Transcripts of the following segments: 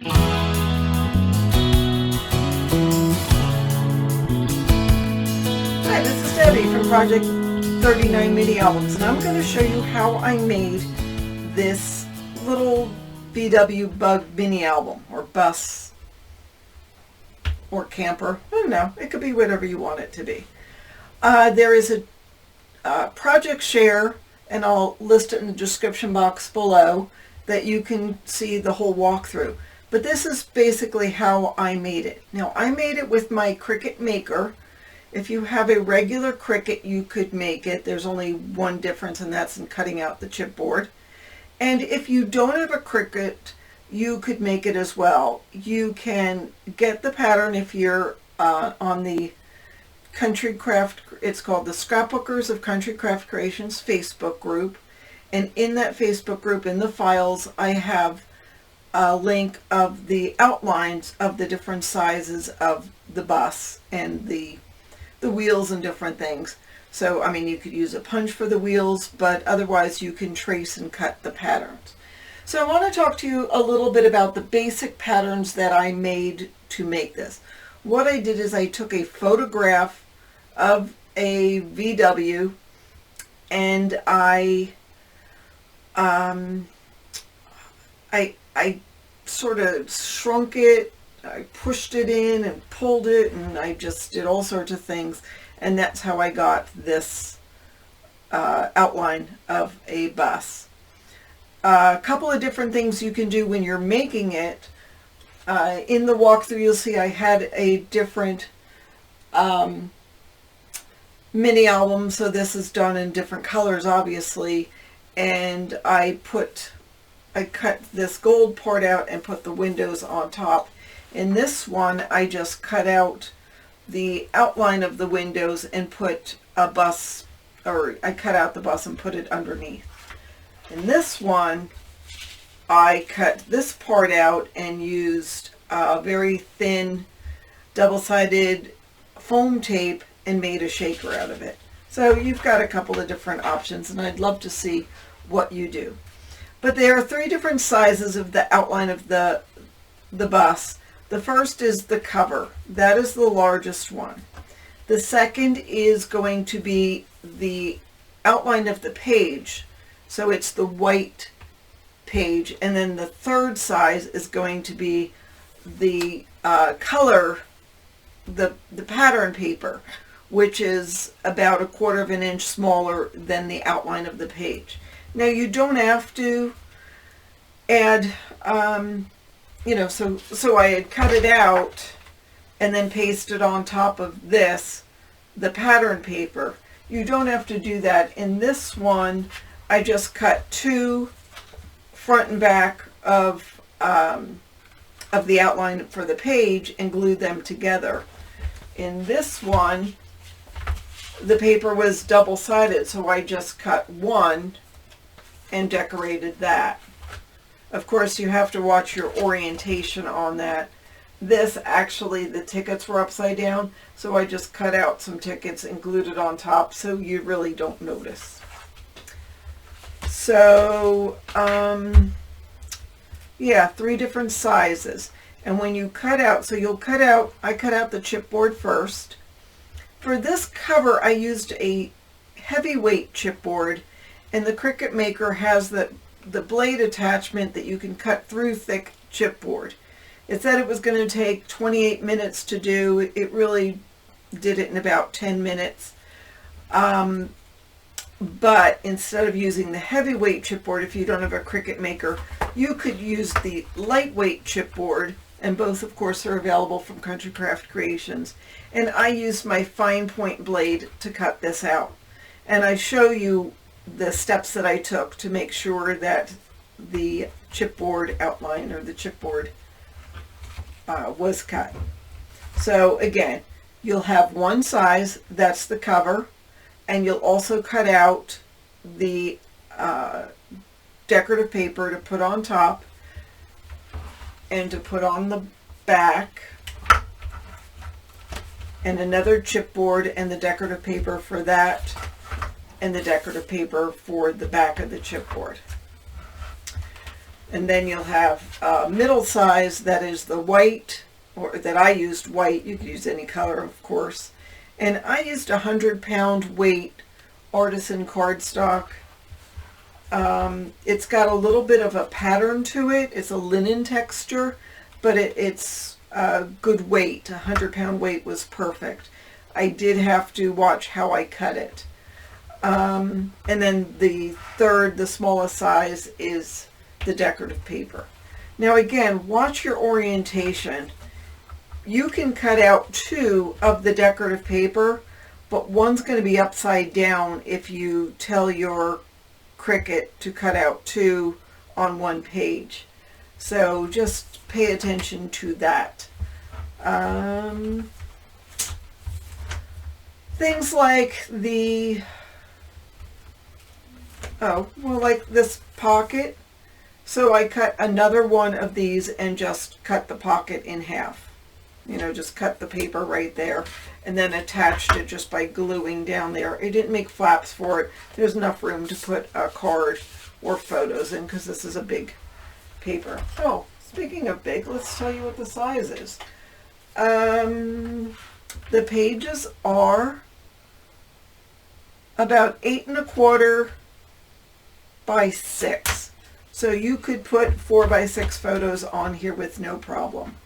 Hi, this is Debbie from Project 39 Mini Albums, and I'm going to show you how I made this little VW Bug mini album, or bus, or camper. I don't know, it could be whatever you want it to be. There is a project share, and I'll list it in the description box below, that you can see the whole walkthrough. But this is basically how I made it. Now, I made it with my Cricut Maker. If you have a regular Cricut, you could make it. There's only one difference, and that's in cutting out the chipboard. And if you don't have a Cricut, you could make it as well. You can get the pattern if you're on the Country Craft, it's called the Scrapbookers of Country Craft Creations Facebook group. And in that Facebook group, in the files, I have a link of the outlines of the different sizes of the bus and the wheels and different things. So, I mean, you could use a punch for the wheels, but otherwise you can trace and cut the patterns. So I want to talk to you a little bit about the basic patterns that I made to make this. What I did is I took a photograph of a VW, and I sort of shrunk it, I pushed it in and pulled it, and I just did all sorts of things, and that's how I got this outline of a bus. A couple of different things you can do when you're making it. In the walkthrough, you'll see I had a different mini album, so this is done in different colors, obviously, and I cut this gold part out and put the windows on top. In this one, I just cut out the outline of the windows and put a bus, or I cut out the bus and put it underneath. In this one, I cut this part out and used a very thin double-sided foam tape and made a shaker out of it. So you've got a couple of different options, and I'd love to see what you do. But there are three different sizes of the outline of the bus. The first is the cover. That is the largest one. The second is going to be the outline of the page. So it's the white page. And then the third size is going to be the color, the pattern paper, which is about 1/4 of an inch smaller than the outline of the page. Now, you don't have to add, so I had cut it out and then pasted on top of this, the pattern paper. You don't have to do that. In this one, I just cut two front and back of the outline for the page and glued them together. In this one, the paper was double-sided, so I just cut one and decorated that. Of course, you have to watch your orientation on that. This, actually, the tickets were upside down, so I just cut out some tickets and glued it on top so you really don't notice. So, yeah, three different sizes. And when you cut out, so you'll cut out, I cut out the chipboard first. For this cover, I used a heavyweight chipboard, and the Cricut Maker has the blade attachment that you can cut through thick chipboard. It said it was going to take 28 minutes to do. It really did it in about 10 minutes. But instead of using the heavyweight chipboard, if you don't have a Cricut Maker, you could use the lightweight chipboard, and both, of course, are available from Country Craft Creations. And I used my fine point blade to cut this out. And I show you the steps that I took to make sure that the chipboard outline, or the chipboard, was cut. So again, you'll have one size, that's the cover, and you'll also cut out the decorative paper to put on top and to put on the back, and another chipboard and the decorative paper for that, and the decorative paper for the back of the chipboard. And then you'll have middle size, that is the white, or that I used white. You could use any color, of course. And I used 100-pound weight artisan cardstock. It's got a little bit of a pattern to it. It's a linen texture, but it's good weight. 100-pound weight was perfect. I did have to watch how I cut it. And then the third, the smallest size, is the decorative paper. Now again, watch your orientation. You can cut out 2 of the decorative paper, but one's going to be upside down if you tell your Cricut to cut out 2 on one page. So just pay attention to that. Things like the, like this pocket. So I cut another one of these and just cut the pocket in half. You know, just cut the paper right there and then attached it just by gluing down there. I didn't make flaps for it. There's enough room to put a card or photos in because this is a big paper. Oh, speaking of big, let's tell you what the size is. The pages are about 8 1/4 by 6. So you could put 4 by 6 photos on here with no problem.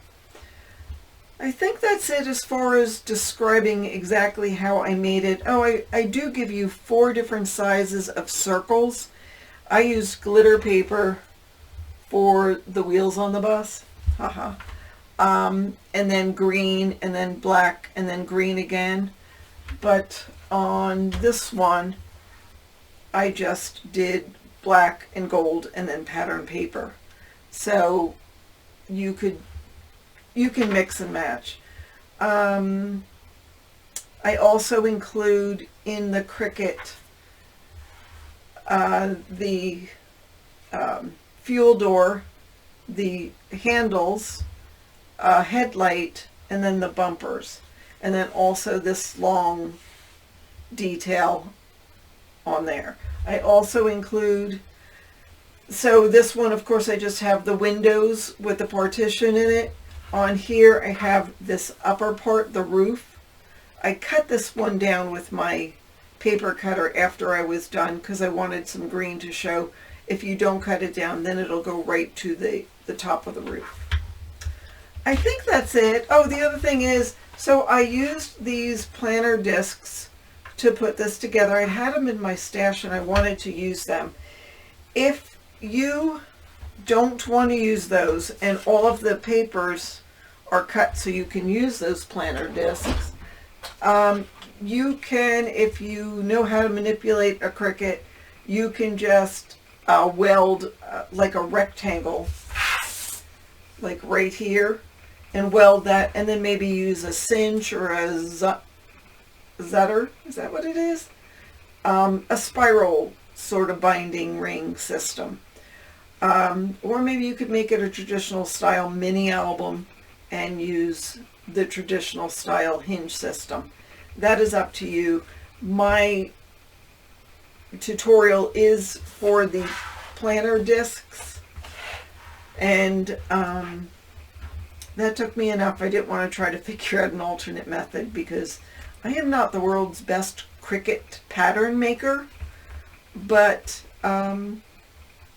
I think that's it as far as describing exactly how I made it. Oh, I do give you 4 different sizes of circles. I used glitter paper for the wheels on the bus. Haha. And then green, and then black, and then green again. But on this one, I just did black and gold and then pattern paper. So you can mix and match. I also include in the Cricut the fuel door, the handles, headlight, and then the bumpers, and then also this long detail on there. I also include, so this one, of course, I just have the windows with the partition in it. On here I have this upper part, the roof. I cut this one down with my paper cutter after I was done because I wanted some green to show. If you don't cut it down, then it'll go right to the top of the roof. I think that's it. Oh, the other thing is, so I used these planner discs to put this together. I had them in my stash and I wanted to use them. If you don't want to use those and all of the papers are cut so you can use those planner discs, you can, if you know how to manipulate a Cricut, you can just weld like a rectangle, like right here, and weld that, and then maybe use a cinch or a Zutter, is that what it is? A spiral sort of binding ring system. Or maybe you could make it a traditional style mini album and use the traditional style hinge system. That is up to you. My tutorial is for the planner discs, and that took me enough. I didn't want to try to figure out an alternate method because I am not the world's best Cricut pattern maker, but I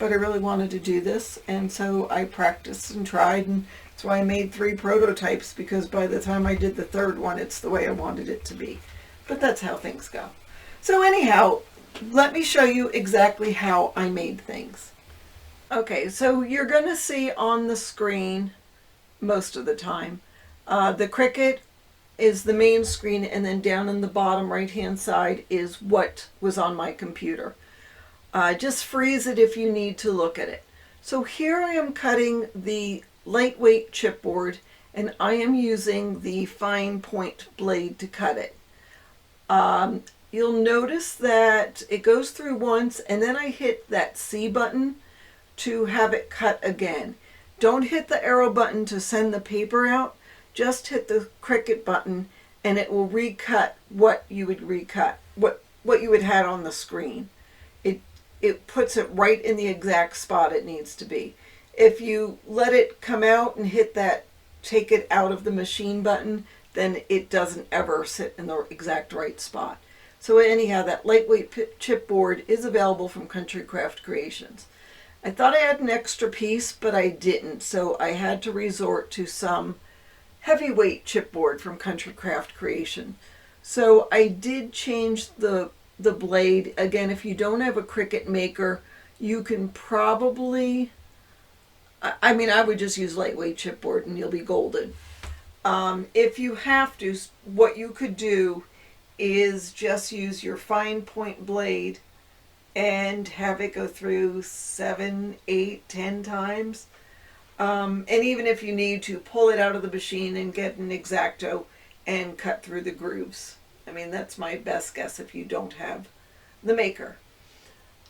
really wanted to do this, and so I practiced and tried, and that's why I made 3 prototypes, because by the time I did the third one, it's the way I wanted it to be. But that's how things go. So anyhow, let me show you exactly how I made things. Okay, so you're going to see on the screen most of the time, the Cricut is the main screen, and then down in the bottom right hand side is what was on my computer. Just freeze it if you need to look at it. So here I am cutting the lightweight chipboard, and I am using the fine point blade to cut it. You'll notice that it goes through once, and then I hit that C button to have it cut again. Don't hit the arrow button to send the paper out. Just hit the Cricut button and it will recut what you would recut, what you had had on the screen. It puts it right in the exact spot it needs to be. If you let it come out and hit that take it out of the machine button, then it doesn't ever sit in the exact right spot. So anyhow, that lightweight chipboard is available from Country Craft Creations. I thought I had an extra piece, but I didn't, so I had to resort to some heavyweight chipboard from Country Craft Creation. So I did change the blade. Again, if you don't have a Cricut Maker, you can probably, I mean, I would just use lightweight chipboard and you'll be golden. If you have to, what you could do is just use your fine point blade and have it go through 7, 8, 10 times. And even if you need to, pull it out of the machine and get an X-Acto and cut through the grooves. I mean, that's my best guess if you don't have the Maker.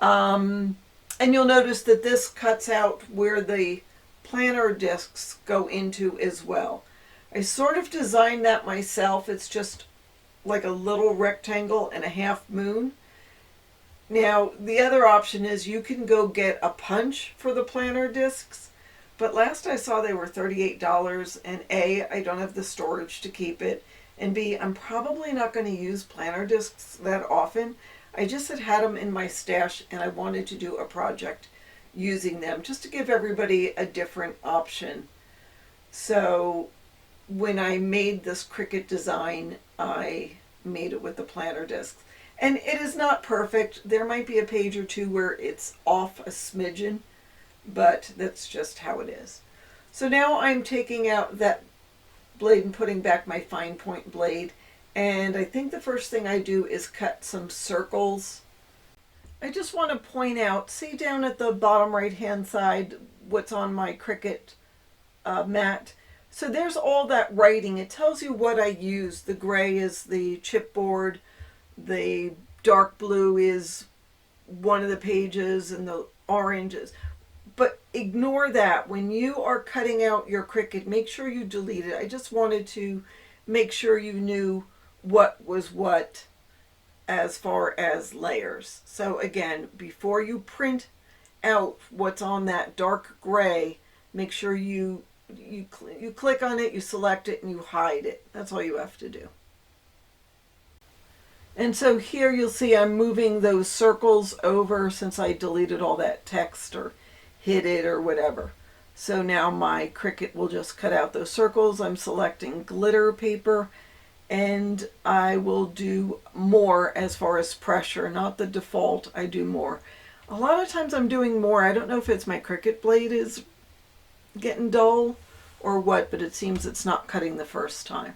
And you'll notice that this cuts out where the planter discs go into as well. I sort of designed that myself. It's just like a little rectangle and a half moon. Now, the other option is you can go get a punch for the planter discs, but last I saw they were $38, and A, I don't have the storage to keep it, and B, I'm probably not going to use planter discs that often. I just had them in my stash and I wanted to do a project using them just to give everybody a different option. So when I made this Cricut design, I made it with the planter discs. And it is not perfect. There might be a page or two where it's off a smidgen, but that's just how it is. So now I'm taking out that blade and putting back my fine point blade. And I think the first thing I do is cut some circles. I just want to point out, see down at the bottom right hand side what's on my Cricut mat. So there's all that writing. It tells you what I use. The gray is the chipboard. The dark blue is one of the pages and the oranges. But ignore that. When you are cutting out your Cricut, make sure you delete it. I just wanted to make sure you knew what was what as far as layers. So again, before you print out what's on that dark gray, make sure you click on it, you select it, and you hide it. That's all you have to do. And so here you'll see I'm moving those circles over since I deleted all that text or hid it or whatever. So now my Cricut will just cut out those circles. I'm selecting glitter paper, and I will do more as far as pressure, not the default. I do more. A lot of times I'm doing more. I don't know if it's my Cricut blade is getting dull or what, but it seems it's not cutting the first time.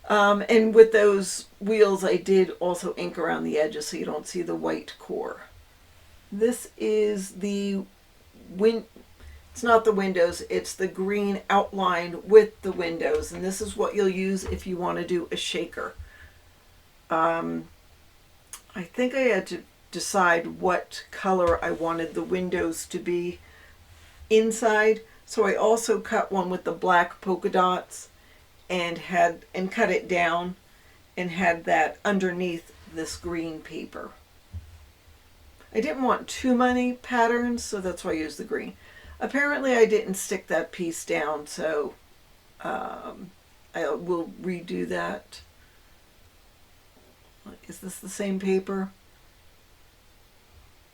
And with those wheels, I did also ink around the edges so you don't see the white core. This is the it's not the windows, it's the green outline with the windows, and this is what you'll use if you want to do a shaker. I think I had to decide what color I wanted the windows to be inside, so I also cut one with the black polka dots and cut it down and had that underneath this green paper. I didn't want too many patterns, so that's why I used the green. Apparently I didn't stick that piece down, so I will redo that. Is this the same paper?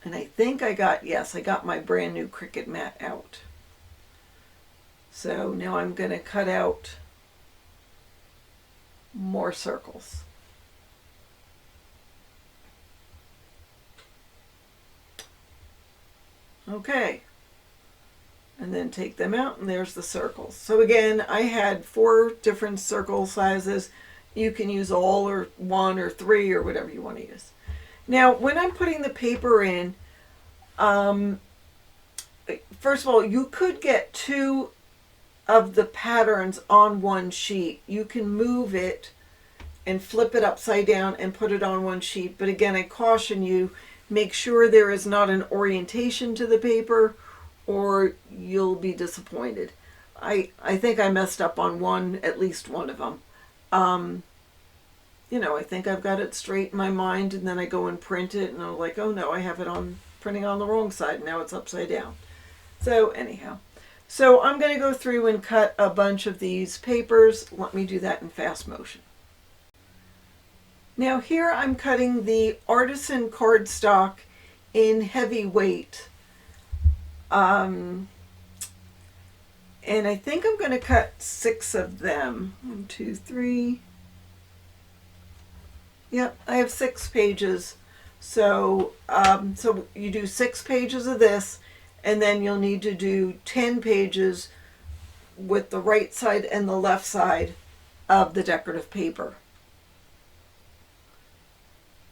And I think I got my brand new Cricut mat out. So now I'm going to cut out more circles. Okay, and then take them out, and there's the circles. So again, I had 4 different circle sizes. You can use all or 1 or 3 or whatever you want to use. Now when I'm putting the paper in, first of all, you could get 2 of the patterns on one sheet. You can move it and flip it upside down and put it on one sheet, but again, I caution you, make sure there is not an orientation to the paper or you'll be disappointed. I think I messed up on at least one of them. You know, I think I've got it straight in my mind, and then I go and print it and I'm like, oh no, I have it on printing on the wrong side, now it's upside down. So anyhow, so I'm going to go through and cut a bunch of these papers. Let me do that in fast motion. Now here I'm cutting the artisan cardstock in heavy weight. And I think I'm going to cut 6 of them. 1, 2, 3. Yep, I have 6 pages. So, so you do 6 pages of this, and then you'll need to do 10 pages with the right side and the left side of the decorative paper.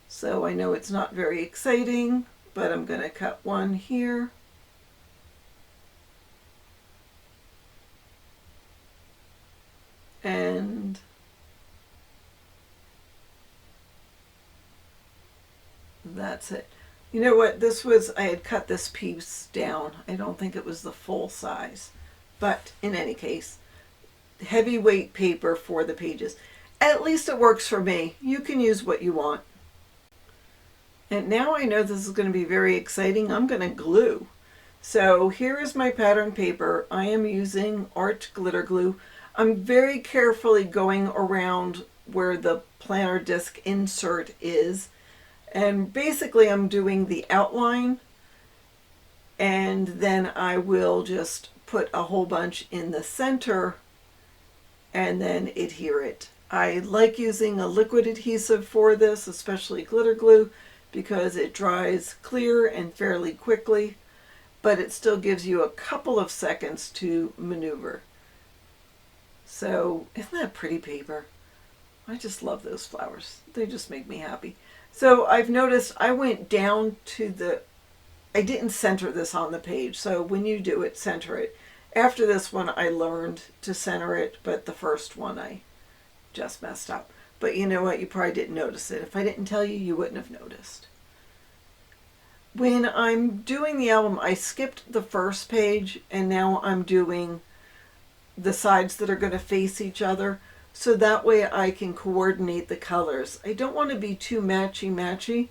So I know it's not very exciting, but I'm going to cut one here. And that's it. You know what, I had cut this piece down. I don't think it was the full size. But in any case, heavyweight paper for the pages. At least it works for me. You can use what you want. And now I know this is going to be very exciting. I'm going to glue. So here is my pattern paper. I am using art glitter glue. I'm very carefully going around where the planner disc insert is. And basically I'm doing the outline, and then I will just put a whole bunch in the center and then adhere it. I like using a liquid adhesive for this, especially glitter glue, because it dries clear and fairly quickly, but it still gives you a couple of seconds to maneuver. So isn't that pretty paper? I just love those flowers. They just make me happy. So I've noticed I went down to I didn't center this on the page. So when you do it, center it. After this one, I learned to center it, but the first one I just messed up. But you know what? You probably didn't notice it. If I didn't tell you, you wouldn't have noticed. When I'm doing the album, I skipped the first page, and now I'm doing the sides that are going to face each other, so that way I can coordinate the colors. I don't want to be too matchy-matchy,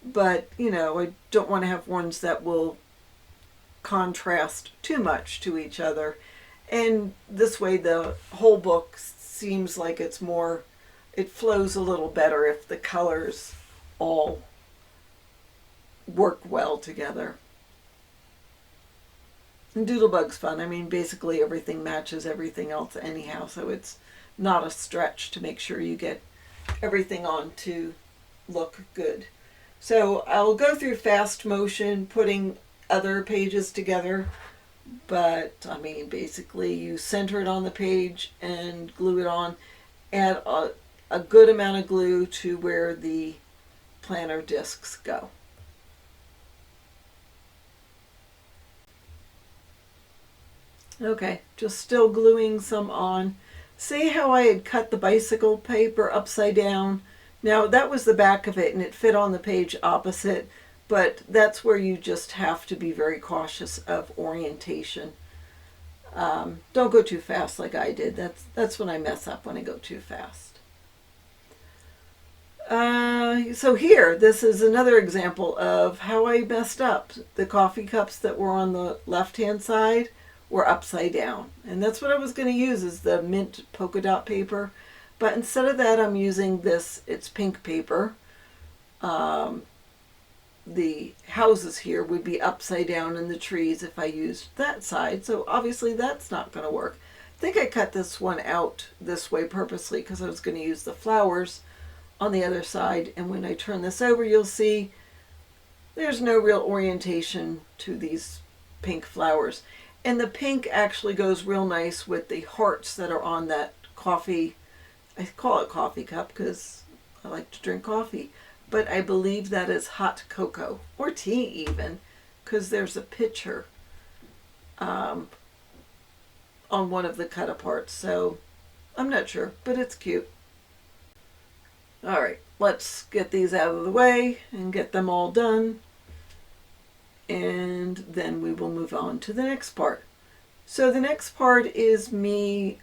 but you know, I don't want to have ones that will contrast too much to each other. And this way the whole book seems like it's more, it flows a little better if the colors all work well together. And Doodlebug's fun. I mean, basically everything matches everything else anyhow, so it's not a stretch to make sure you get everything on to look good. So I'll go through fast motion putting other pages together, but I mean, basically you center it on the page and glue it on. Add a good amount of glue to where the planner discs go. Okay, just still gluing some on. See how I had cut the bicycle paper upside down? Now that was the back of it and it fit on the page opposite, but that's where you just have to be very cautious of orientation. Don't go too fast like I did. That's when I mess up, when I go too fast. So here, this is another example of how I messed up. The coffee cups that were on the left-hand side were upside down, and that's what I was going to use, is the mint polka dot paper, but instead of that I'm using this, it's pink paper. The houses here would be upside down in the trees if I used that side, so obviously that's not going to work. I think I cut this one out this way purposely because I was going to use the flowers on the other side, and when I turn this over you'll see there's no real orientation to these pink flowers. And the pink actually goes real nice with the hearts that are on that coffee. I call it coffee cup because I like to drink coffee. But I believe that is hot cocoa, or tea even, because there's a pitcher on one of the cut aparts. So I'm not sure, but it's cute. All right, let's get these out of the way and get them all done. And then we will move on to the next part. So the next part is me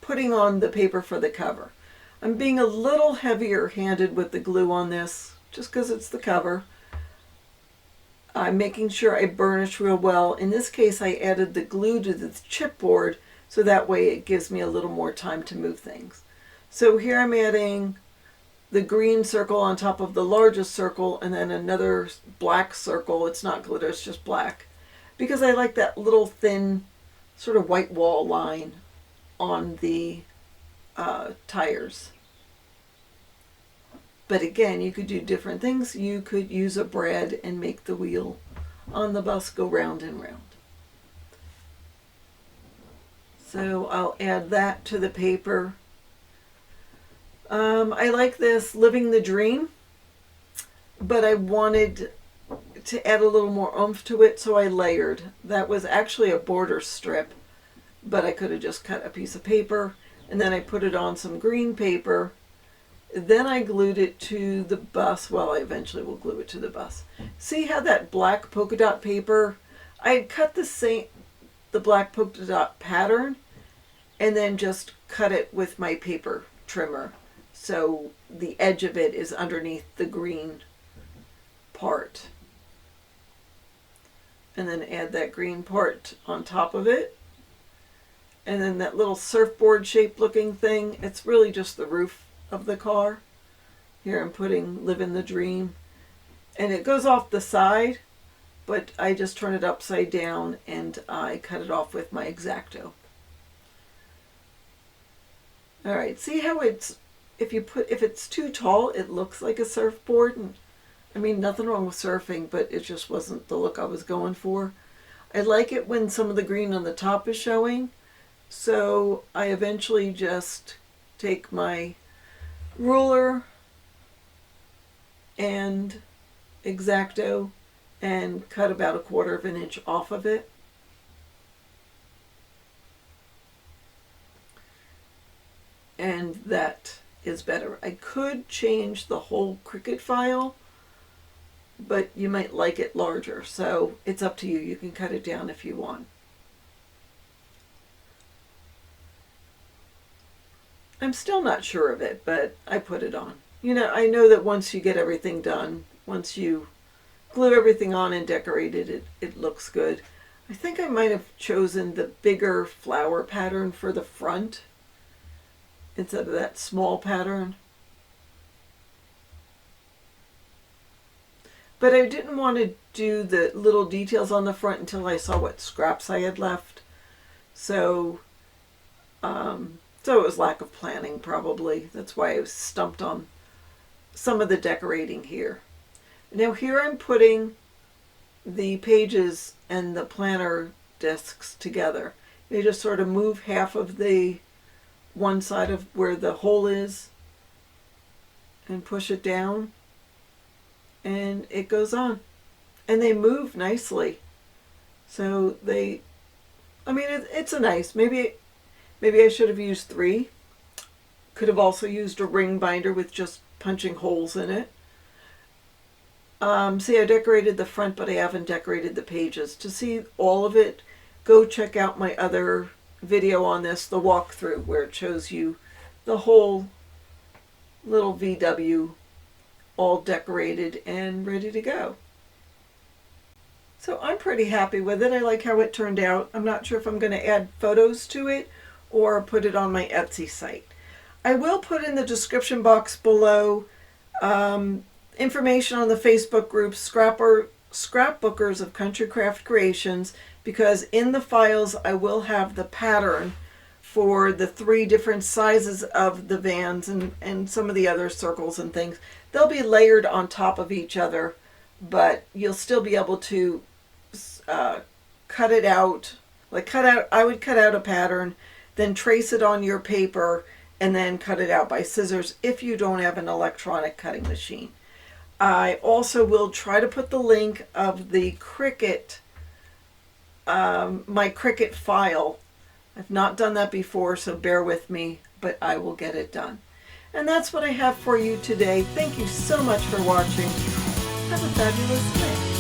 putting on the paper for the cover. I'm being a little heavier handed with the glue on this, just because it's the cover. I'm making sure I burnish real well. In this case, I added the glue to the chipboard, so that way it gives me a little more time to move things. So here I'm adding the green circle on top of the largest circle, and then another black circle. It's not glitter, it's just black, because I like that little thin sort of white wall line on the tires. But again, you could do different things. You could use a brad and make the wheel on the bus go round and round. So I'll add that to the paper. I like this Living the Dream, but I wanted to add a little more oomph to it, so I layered. That was actually a border strip, but I could have just cut a piece of paper, and then I put it on some green paper. Then I glued it to the bus. Well, I eventually will glue it to the bus. See how that black polka dot paper, I had cut the black polka dot pattern and then just cut it with my paper trimmer. So the edge of it is underneath the green part. And then add that green part on top of it. And then that little surfboard shaped looking thing, it's really just the roof of the car. Here I'm putting Living the Dream, and it goes off the side, but I just turn it upside down and I cut it off with my X-Acto. All right, see how it's, if it's too tall, it looks like a surfboard. And I mean, nothing wrong with surfing, but it just wasn't the look I was going for. I like it when some of the green on the top is showing, so I eventually just take my ruler and X-Acto and cut about 1/4 of an inch off of it. And that is better. I could change the whole Cricut file, but you might like it larger, so it's up to you. You can cut it down if you want. I'm still not sure of it, but I put it on. You know, I know that once you get everything done, once you glue everything on and decorate it, it looks good. I think I might have chosen the bigger flower pattern for the front instead of that small pattern. But I didn't want to do the little details on the front until I saw what scraps I had left. So it was lack of planning, probably. That's why I was stumped on some of the decorating here. Now here I'm putting the pages and the planner discs together. You just sort of move half of the one side of where the hole is and push it down, and it goes on. And they move nicely. So they, I mean, it's a nice, maybe I should have used 3. Could have also used a ring binder with just punching holes in it. See, I decorated the front, but I haven't decorated the pages. To see all of it, go check out my other video on this, the walkthrough, where it shows you the whole little VW all decorated and ready to go. So I'm pretty happy with it. I like how it turned out. I'm not sure if I'm going to add photos to it or put it on my Etsy site. I will put in the description box below information on the Facebook group Scrapbookers of Country Craft Creations, because in the files I will have the pattern for the 3 different sizes of the vans and some of the other circles and things. They'll be layered on top of each other, but you'll still be able to cut it out. I would cut out a pattern, then trace it on your paper, and then cut it out by scissors if you don't have an electronic cutting machine. I also will try to put the link of the Cricut, my Cricut file. I've not done that before, so bear with me, but I will get it done. And that's what I have for you today. Thank you so much for watching. Have a fabulous day.